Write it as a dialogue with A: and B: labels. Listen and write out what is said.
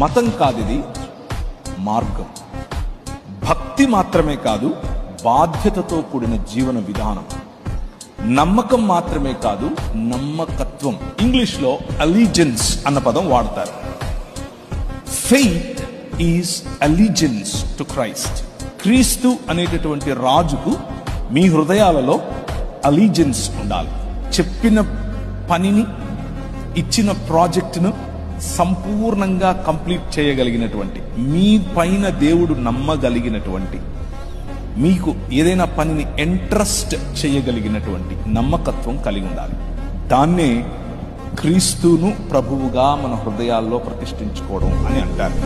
A: మతం కాదు, ఇది మార్గం. భక్తి మాత్రమే కాదు, బాధ్యతతో కూడిన జీవన విధానం. నమ్మకం మాత్రమే కాదు, నమ్మకత్వం. ఇంగ్లీష్లో అలీజెన్స్ అన్న పదం వాడతారు. Faith is allegiance to Christ. క్రీస్తు అనేటటువంటి రాజుకు మీ హృదయాలలో అలీజెన్స్ ఉండాలి. చెప్పిన పనిని, ఇచ్చిన ప్రాజెక్టును సంపూర్ణంగా కంప్లీట్ చేయగలిగినటువంటి, మీ పైన దేవుడు నమ్మగలిగినటువంటి, మీకు ఏదైనా పనిని ఎంట్రస్ట్ చేయగలిగినటువంటి నమ్మకత్వం కలిగి ఉండాలి. దాన్నే క్రీస్తును ప్రభువుగా మన హృదయాల్లో ప్రతిష్ఠించుకోవడం అని అంటారు.